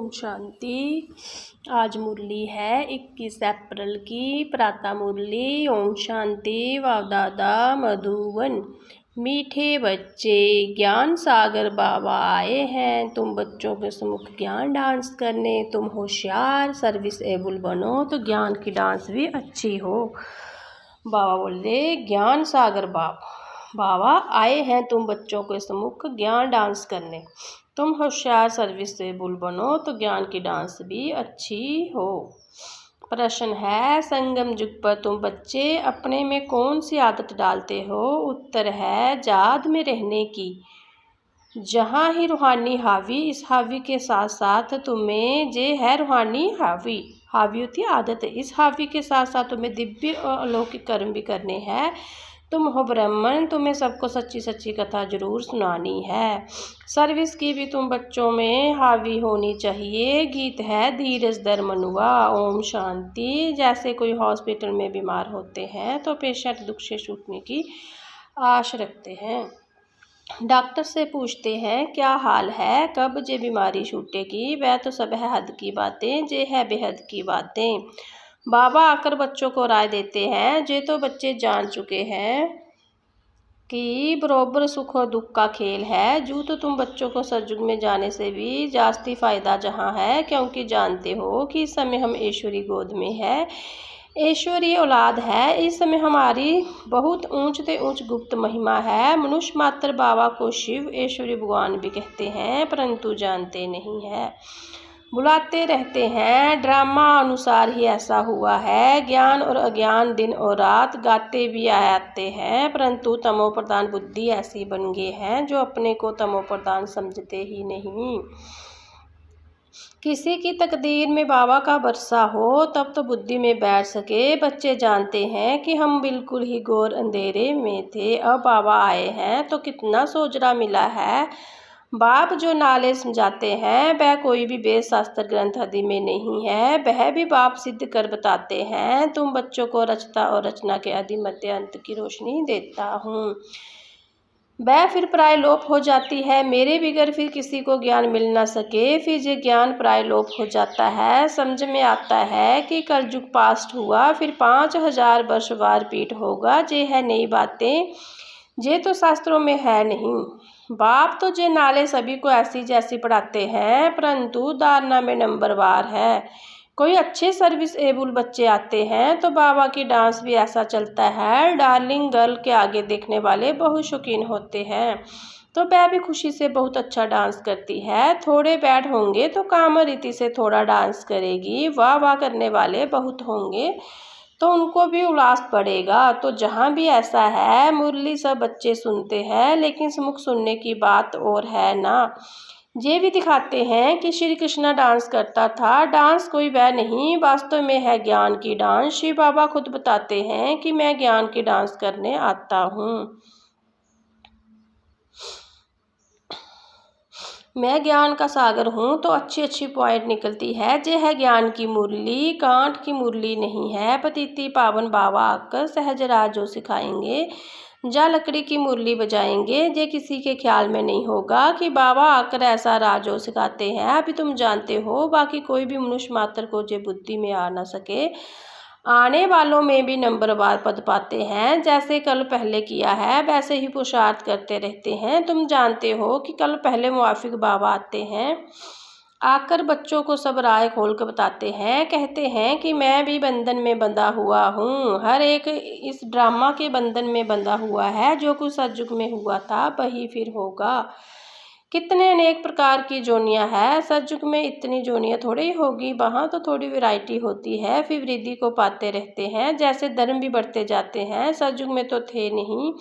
ओम शांति। आज मुरली है 21 अप्रैल की प्रातः मुरली। ओम शांति। वावदादा मधुवन। मीठे बच्चे, ज्ञान सागर बाबा आए हैं तुम बच्चों के सम्मुख ज्ञान डांस करने। तुम होशियार सर्विस एबल बनो तो ज्ञान की डांस भी अच्छी हो। बाबा बोले ज्ञान सागर बाबा आए हैं तुम बच्चों के सम्मुख ज्ञान डांस करने। तुम होशियार सर्विस एबल बनो तो ज्ञान की डांस भी अच्छी हो। प्रश्न है, संगम युग पर तुम बच्चे अपने में कौन सी आदत डालते हो? उत्तर है जाद में रहने की। जहाँ ही रूहानी हावी, इस हावी के साथ साथ तुम्हें जे है रूहानी हावी होती आदत है। इस हावी के साथ साथ तुम्हें दिव्य और अलौकिक कर्म भी करने हैं। तुम हो ब्राह्मण, तुम्हें सबको सच्ची सच्ची कथा जरूर सुनानी है। सर्विस की भी तुम बच्चों में हावी होनी चाहिए। गीत है धीरज धर मनुआ। ओम शांति। जैसे कोई हॉस्पिटल में बीमार होते हैं तो पेशेंट दुख से छूटने की आश रखते हैं। डॉक्टर से पूछते हैं क्या हाल है, कब जे बीमारी छूटेगी। वह तो सब है हद की बातें, जे है बेहद की बातें। बाबा आकर बच्चों को राय देते हैं, जे तो बच्चे जान चुके हैं कि बरोबर सुख और दुख का खेल है। जू तो तुम बच्चों को सतयुग में जाने से भी जास्ती फ़ायदा जहाँ है, क्योंकि जानते हो कि इस समय हम ईश्वरी गोद में है, ईश्वरीय औलाद है। इस समय हमारी बहुत ऊंच ते ऊंच गुप्त महिमा है। मनुष्य मात्र बाबा को शिव ईश्वरी भगवान भी कहते हैं, परंतु जानते नहीं है, बुलाते रहते हैं। ड्रामा अनुसार ही ऐसा हुआ है। ज्ञान और अज्ञान दिन और रात गाते भी आते हैं, परंतु तमो प्रधान बुद्धि ऐसी बन गई है जो अपने को तमो प्रधान समझते ही नहीं। किसी की तकदीर में बाबा का बरसा हो तब तो बुद्धि में बैठ सके। बच्चे जानते हैं कि हम बिल्कुल ही घोर अंधेरे में थे, अब बाबा आए हैं तो कितना सोजरा मिला है। बाप जो नाले समझाते हैं वह कोई भी वेद शास्त्र ग्रंथ आदि में नहीं है, वह भी बाप सिद्ध कर बताते हैं। तुम बच्चों को रचता और रचना के आदि मध्य अंत की रोशनी देता हूँ। वह फिर प्राय लोप हो जाती है, मेरे बिगर फिर किसी को ज्ञान मिल ना सके। फिर ये ज्ञान प्राय लोप हो जाता है। समझ में आता है कि कलयुग पास्ट हुआ, फिर 5000 वर्ष वार पीठ होगा। जे है नई बातें, जे तो शास्त्रों में है नहीं। बाप तो जे नाले सभी को ऐसी जैसी पढ़ाते हैं, परंतु धारणा में नंबरवार है। कोई अच्छे सर्विस एबल बच्चे आते हैं तो बाबा की डांस भी ऐसा चलता है। डार्लिंग गर्ल के आगे देखने वाले बहुत शौकीन होते हैं, तो वह भी खुशी से बहुत अच्छा डांस करती है। थोड़े बैड होंगे तो काम रीति से थोड़ा डांस करेगी। वाह वाह करने वाले बहुत होंगे तो उनको भी उल्लास बढ़ेगा। तो जहाँ भी ऐसा है, मुरली सब बच्चे सुनते हैं, लेकिन मुख सुनने की बात और है ना। ये भी दिखाते हैं कि श्री कृष्णा डांस करता था। डांस कोई वह नहीं, वास्तव में है ज्ञान की डांस। शिव बाबा खुद बताते हैं कि मैं ज्ञान की डांस करने आता हूँ, मैं ज्ञान का सागर हूँ। तो अच्छी अच्छी पॉइंट निकलती है। जे है ज्ञान की मुरली, कांट की मुरली नहीं है। पतिति पावन बाबा आकर सहज राज जो सिखाएंगे, जा लकड़ी की मुरली बजाएंगे। जे किसी के ख्याल में नहीं होगा कि बाबा आकर ऐसा राजो सिखाते हैं। अभी तुम जानते हो, बाकी कोई भी मनुष्य मात्र को जे बुद्धि में आ ना सके, आने वालों में भी नंबरवार पद पाते हैं। जैसे कल पहले किया है वैसे ही पुरुषार्थ करते रहते हैं। तुम जानते हो कि कल पहले मुआफिक बाबा आते हैं, आकर बच्चों को सब राय खोल कर बताते हैं। कहते हैं कि मैं भी बंधन में बंधा हुआ हूँ, हर एक इस ड्रामा के बंधन में बंधा हुआ है। जो कुछ सतयुग में हुआ था वही फिर होगा। कितने अनेक प्रकार की जोनियाँ है, सतयुग में इतनी जोनियाँ थोड़ी होगी, वहाँ तो थोड़ी वैरायटी होती है। फिर वृद्धि को पाते रहते हैं, जैसे धर्म भी बढ़ते जाते हैं। सतयुग में तो थे नहीं,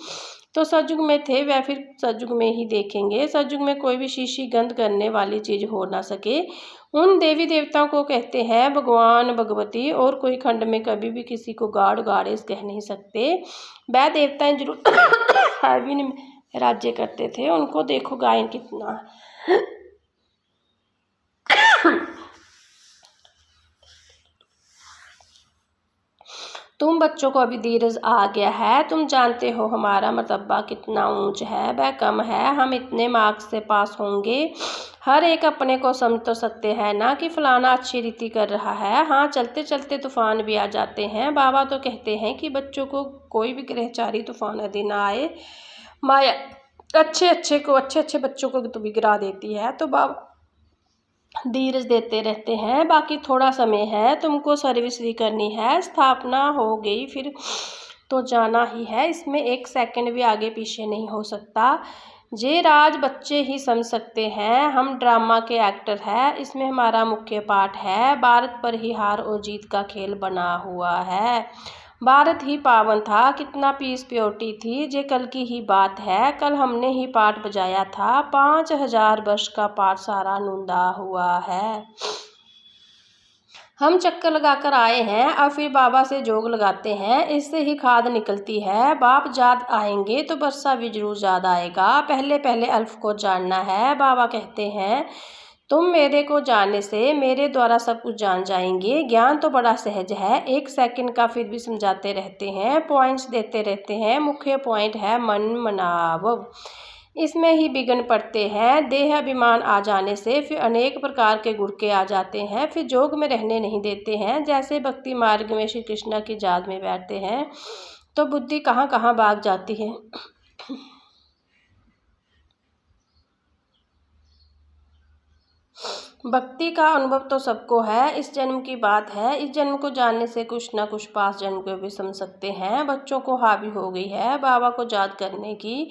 तो सतयुग में थे वह फिर सतयुग में ही देखेंगे। सतयुग में कोई भी शीशी गंध करने वाली चीज़ हो ना सके। उन देवी देवताओं को कहते हैं भगवान भगवती, और कोई खंड में कभी भी किसी को गॉड गॉडेस कह नहीं सकते। वह देवताएं जरूर हेवन में राज्य करते थे। उनको देखो गायन कितना तुम बच्चों को अभी धीरज आ गया है। तुम जानते हो हमारा मर्तबा कितना ऊंच है, वह कम है। हम इतने मार्क्स से पास होंगे, हर एक अपने को समझ तो सकते हैं ना कि फलाना अच्छी रीति कर रहा है। हाँ, चलते चलते तूफान भी आ जाते हैं। बाबा तो कहते हैं कि बच्चों को कोई भी ग्रहचारी तूफान यदि ना आए, माया अच्छे अच्छे बच्चों को तो भी गिरा देती है। तो बाबा धीरज देते रहते हैं, बाकी थोड़ा समय है, तुमको सर्विस भी करनी है, स्थापना हो गई फिर तो जाना ही है, इसमें एक सेकंड भी आगे पीछे नहीं हो सकता। ये राज बच्चे ही समझ सकते हैं, हम ड्रामा के एक्टर हैं, इसमें हमारा मुख्य पाठ है, भारत पर ही हार और जीत का खेल बना हुआ है। भारत ही पावन था, कितना पीस प्योरिटी थी, ये कल की ही बात है, कल हमने ही पाठ बजाया था, 5000 वर्ष का पाठ सारा नूंदा हुआ है। हम चक्कर लगाकर आए हैं, अब फिर बाबा से जोग लगाते हैं, इससे ही खाद निकलती है। बाप याद आएंगे तो बरसा भी जरूर याद आएगा, पहले पहले अल्फ को जानना है। बाबा कहते हैं तुम मेरे को जानने से मेरे द्वारा सब कुछ जान जाएंगे। ज्ञान तो बड़ा सहज है, एक सेकंड का फिर भी समझाते रहते हैं, पॉइंट्स देते रहते हैं। मुख्य पॉइंट है मन मनाव, इसमें ही बिगन पड़ते हैं। देह अभिमान आ जाने से फिर अनेक प्रकार के गुड़के आ जाते हैं, फिर जोग में रहने नहीं देते हैं। जैसे भक्ति मार्ग में श्री कृष्ण की याद में बैठते हैं तो बुद्धि कहाँ कहाँ भाग जाती है। भक्ति का अनुभव तो सबको है, इस जन्म की बात है, इस जन्म को जानने से कुछ ना कुछ पास जन्म को भी समझ सकते हैं। बच्चों को हावी हो गई है बाबा को याद करने की,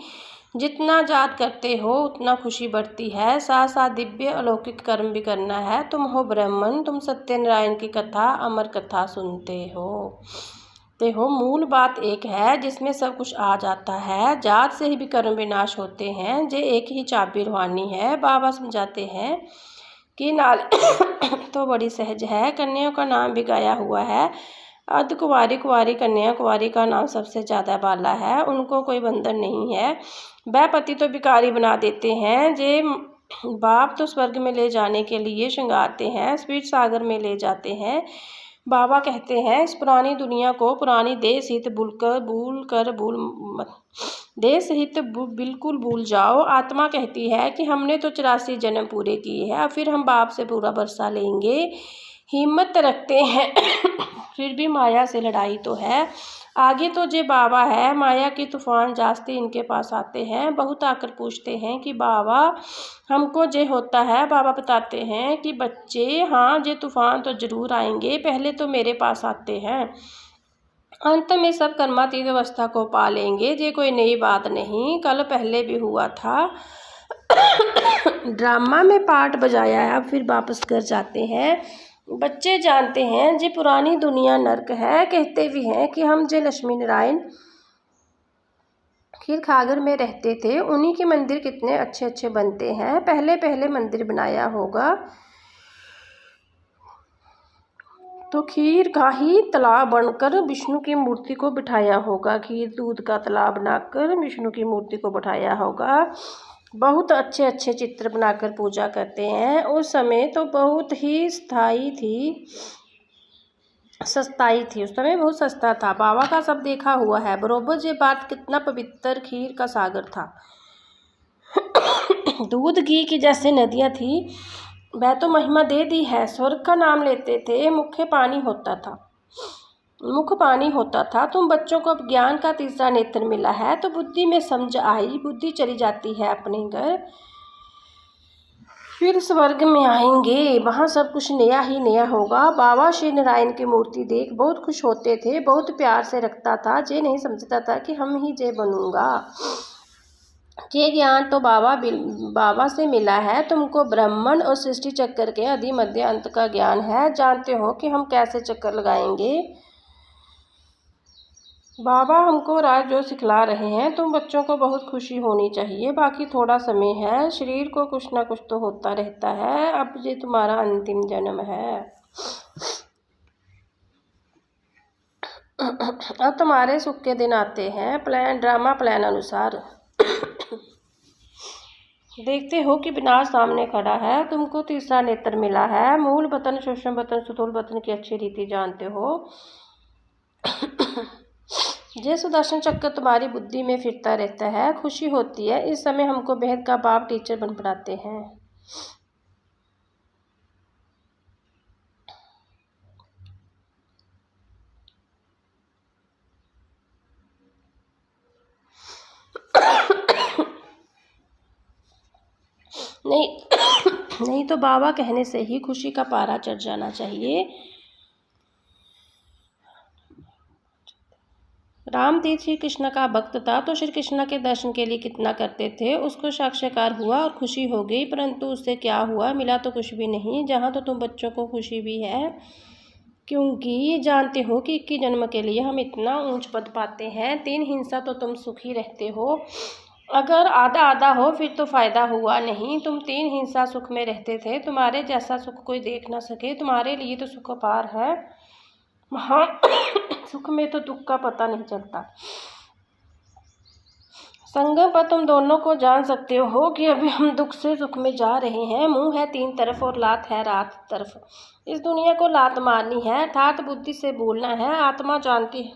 जितना याद करते हो उतना खुशी बढ़ती है। साथ साथ दिव्य अलौकिक कर्म भी करना है। तुम हो ब्राह्मण, तुम सत्यनारायण की कथा अमर कथा सुनते हो मूल बात एक है जिसमें सब कुछ आ जाता है। जात से ही भी कर्म विनाश होते हैं, ये एक ही चाबी रूहानी है। बाबा समझाते हैं कि नाल तो बड़ी सहज है, कन्याओं का नाम भी गाया हुआ है। अर्ध कुंवारी कन्या, कुंवारी का नाम सबसे ज़्यादा बाला है, उनको कोई बंधन नहीं है। वह पति तो भिखारी बना देते हैं, जे बाप तो स्वर्ग में ले जाने के लिए श्रृंगारते हैं, स्वीट सागर में ले जाते हैं। बाबा कहते हैं इस पुरानी दुनिया को पुरानी देश हित देश हित बिल्कुल भूल जाओ। आत्मा कहती है कि हमने तो 84 जन्म पूरे किए हैं, अब फिर हम बाप से पूरा बरसा लेंगे। हिम्मत रखते हैं फिर भी माया से लड़ाई तो है। आगे तो जे बाबा है, माया के तूफान जास्ते इनके पास आते हैं। बहुत आकर पूछते हैं कि बाबा हमको जे होता है। बाबा बताते हैं कि बच्चे हाँ जे तूफान तो जरूर आएंगे, पहले तो मेरे पास आते हैं, अंत में सब कर्मातीत अवस्था को पा लेंगे। ये कोई नई बात नहीं, कल पहले भी हुआ था। ड्रामा में पार्ट बजाया है, अब फिर वापस घर जाते हैं। बच्चे जानते हैं जी पुरानी दुनिया नर्क है, कहते भी हैं कि हम जे लक्ष्मी नारायण खीर खागर में रहते थे, उन्हीं के मंदिर कितने अच्छे अच्छे बनते हैं। पहले पहले मंदिर बनाया होगा तो खीर का ही तालाब बनकर विष्णु की मूर्ति को बिठाया होगा। खीर दूध का तालाब बनाकर विष्णु की मूर्ति को बिठाया होगा। बहुत अच्छे अच्छे चित्र बनाकर पूजा करते हैं। उस समय तो बहुत ही सस्ताई थी, उस समय बहुत सस्ता था। बाबा का सब देखा हुआ है बरोबर ये बात, कितना पवित्र खीर का सागर था। दूध घी की जैसे नदियाँ थी, वह तो महिमा दे दी है। स्वर्ग का नाम लेते थे, मुख पानी होता था। तुम बच्चों को अब ज्ञान का तीसरा नेत्र मिला है तो बुद्धि में समझ आई, बुद्धि चली जाती है अपने घर, फिर स्वर्ग में आएंगे, वहाँ सब कुछ नया ही नया होगा। बाबा श्री नारायण की मूर्ति देख बहुत खुश होते थे, बहुत प्यार से रखता था। जे नहीं समझता था कि हम ही जे बनूंगा। ये ज्ञान तो बाबा से मिला है, तुमको ब्राह्मण और सृष्टि चक्कर के आदि मध्य अंत का ज्ञान है। जानते हो कि हम कैसे चक्कर लगाएंगे। बाबा हमको राज जो सिखला रहे हैं, तुम बच्चों को बहुत खुशी होनी चाहिए। बाकी थोड़ा समय है, शरीर को कुछ ना कुछ तो होता रहता है, अब ये तुम्हारा अंतिम जन्म है। अब तुम्हारे सुख के दिन आते हैं, ड्रामा प्लान अनुसार। देखते हो कि विनाश सामने खड़ा है, तुमको तीसरा नेत्र मिला है। मूल वतन, सूक्ष्म वतन, स्थूल वतन की अच्छी रीति जानते हो। ये सुदर्शन चक्कर तुम्हारी बुद्धि में फिरता रहता है, खुशी होती है। इस समय हमको बेहद का बाप टीचर बन पड़ाते हैं। नहीं तो बाबा कहने से ही खुशी का पारा चढ़ जाना चाहिए। राम तीर्थ श्री कृष्ण का भक्त था तो श्री कृष्ण के दर्शन के लिए कितना करते थे। उसको साक्षात्कार हुआ और खुशी हो गई, परंतु उससे क्या हुआ, मिला तो कुछ भी नहीं। जहाँ तो तुम बच्चों को खुशी भी है, क्योंकि जानते हो कि 21 जन्म के लिए हम इतना ऊंच पद पाते हैं। 3 हिंसा तो तुम सुखी रहते हो। अगर आधा आधा हो फिर तो फ़ायदा हुआ नहीं। तुम 3 हिंसा सुख में रहते थे। तुम्हारे जैसा सुख कोई देख ना सके। तुम्हारे लिए तो सुख अपार है। हाँ, सुख में तो दुख का पता नहीं चलता। संगम पर तुम दोनों को जान सकते हो कि अभी हम दुख से सुख में जा रहे हैं। मुंह है 3 तरफ और लात है रात तरफ। इस दुनिया को लात मारनी है, अर्थात बुद्धि से बोलना है। आत्मा जानती है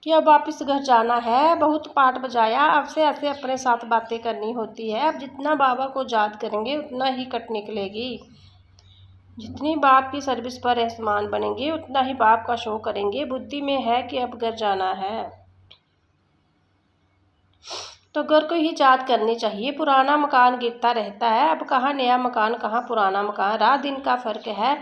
कि अब वापिस घर जाना है। बहुत पाठ बजाया, अब से ऐसे अपने साथ बातें करनी होती है। अब जितना बाबा को याद करेंगे उतना ही कट निकलेगी। जितनी बाप की सर्विस पर एहसान बनेंगे उतना ही बाप का शो करेंगे। बुद्धि में है कि अब घर जाना है तो घर को ही याद करनी चाहिए। पुराना मकान गिरता रहता है, अब कहाँ नया मकान कहाँ पुराना मकान। रात दिन का फर्क है।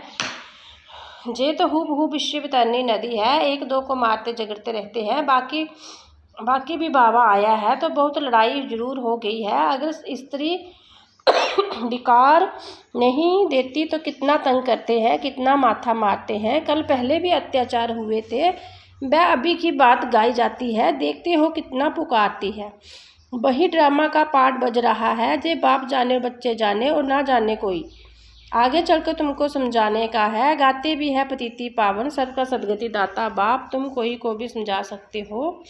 जे तो हूब विश्व तैरनी नदी है, 1-2 को मारते झगड़ते रहते हैं। बाकी भी बाबा आया है तो बहुत लड़ाई जरूर हो गई है। अगर स्त्री विकार नहीं देती तो कितना तंग करते हैं, कितना माथा मारते हैं। कल पहले भी अत्याचार हुए थे, वह अभी की बात गाई जाती है। देखते हो कितना पुकारती है। वही ड्रामा का पार्ट बज रहा है। जे बाप जाने बच्चे जाने और ना जाने कोई। आगे चलकर तुमको समझाने का है। गाते भी है पतिति पावन, सबका सदगति दाता बाप। तुम कोई को भी समझा सकते हो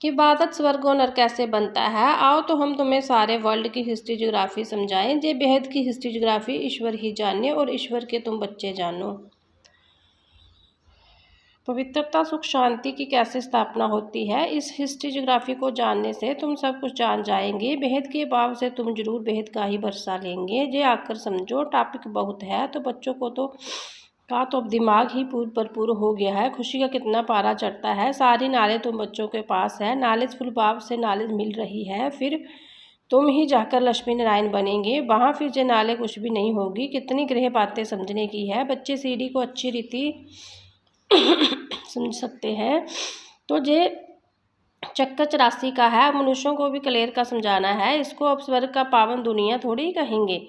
कि इबादत स्वर्ग और नरक कैसे बनता है। आओ तो हम तुम्हें सारे वर्ल्ड की हिस्ट्री ज्योग्राफी समझाएं। जे बेहद की हिस्ट्री ज्योग्राफी ईश्वर ही जाने और ईश्वर के तुम बच्चे जानो। पवित्रता सुख शांति की कैसे स्थापना होती है, इस हिस्ट्री ज्योग्राफी को जानने से तुम सब कुछ जान जाएंगे। बेहद के भाव से तुम जरूर बेहद का ही बरसा लेंगे। जे आकर समझो। टॉपिक बहुत है तो बच्चों को तो अब दिमाग ही भरपूर हो गया है। खुशी का कितना पारा चढ़ता है। सारी नॉलेज तुम बच्चों के पास है। नॉलेज फुल भाव से नॉलेज मिल रही है। फिर तुम ही जाकर लक्ष्मी नारायण बनेंगे। वहाँ फिर जे नाले कुछ भी नहीं होगी। कितनी ग्रह बातें समझने की है। बच्चे सीढ़ी को अच्छी रीति समझ सकते हैं तो जे चक्कर 84 का है। मनुष्यों को भी क्लियर का समझाना है। इसको अब स्वर्ग का पावन दुनिया थोड़ी कहेंगे।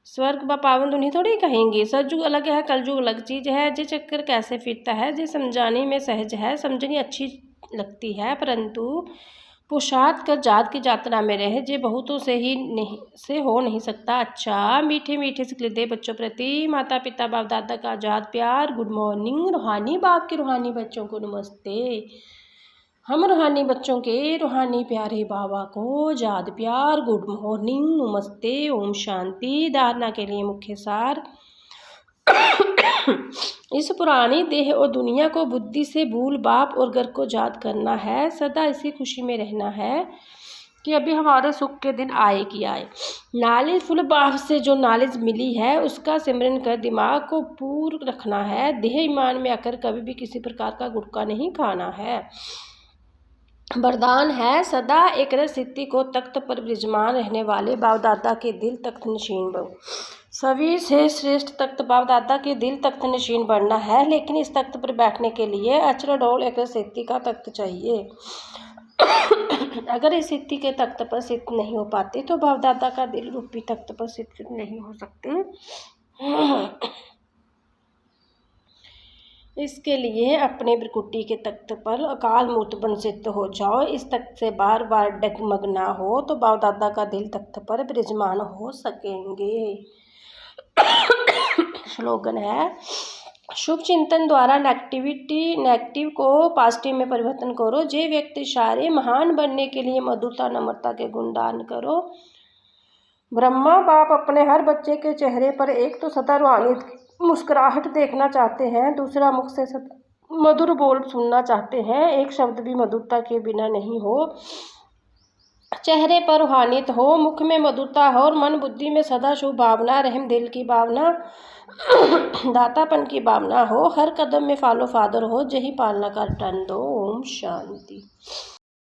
स्वर्ग व पावन दुनिया थोड़ी कहेंगे। सतयुग अलग है, कलयुग अलग चीज़ है। जे चक्कर कैसे फिरता है, जे समझाने में सहज है, समझनी अच्छी लगती है, परंतु पुरुषार्थ कर जात की यात्रा में रहे। जे बहुतों से ही नहीं से हो नहीं सकता। अच्छा, मीठे मीठे से दे बच्चों प्रति माता पिता बाप दादा का आजाद प्यार। Good morning. रूहानी बाप के रूहानी बच्चों को नमस्ते। हम रूहानी बच्चों के रूहानी प्यारे बाबा को याद प्यार। गुड मॉर्निंग, नमस्ते, ओम शांति। धारणा के लिए मुख्य सार। इस पुरानी देह और दुनिया को बुद्धि से भूल बाप और घर को याद करना है। सदा इसी खुशी में रहना है कि अभी हमारे सुख के दिन आए कि आए। नॉलेज फुल भाव से जो नॉलेज मिली है उसका सिमरन कर दिमाग को पूर्ण रखना है। देह ईमान में आकर कभी भी किसी प्रकार का गुटखा नहीं खाना है। वरदान है सदा एक स्थिति को तख्त पर विराजमान रहने वाले बाप दादा के दिल तख्त नशीन बनो। सभी से श्रेष्ठ तख्त बाप दादा के दिल तख्त नशीन बनना है। लेकिन इस तख्त पर बैठने के लिए अचरडोल एक स्थिति का तख्त चाहिए। अगर इस स्थिति के तख्त पर सिद्ध नहीं हो पाते तो बाप दादा का दिल रूपी तख्त पर सिद्ध नहीं हो सकते। इसके लिए अपने ब्रकुटी के तख्त पर अकाल मूर्त बन सिद्ध हो जाओ। इस तख्त से बार बार डगमग ना हो तो बाप दादा का दिल तख्त पर विराजमान हो सकेंगे। स्लोगन है, शुभ चिंतन द्वारा नेगेटिव को पॉजिटिव में परिवर्तन करो। जे व्यक्ति सारे महान बनने के लिए मधुरता नम्रता के गुण दान करो। ब्रह्मा बाप अपने हर बच्चे के चेहरे पर एक तो सदा रूहानी मुस्कुराहट देखना चाहते हैं, दूसरा मुख से मधुर बोल सुनना चाहते हैं। एक शब्द भी मधुरता के बिना नहीं हो चेहरे पर रूहानियत हो, मुख में मधुरता हो और मन बुद्धि में सदा शुभ भावना, रहम दिल की भावना, दातापन की भावना हो, हर कदम में फॉलो फादर हो, जही पालना कर टन दो। ओम शांति।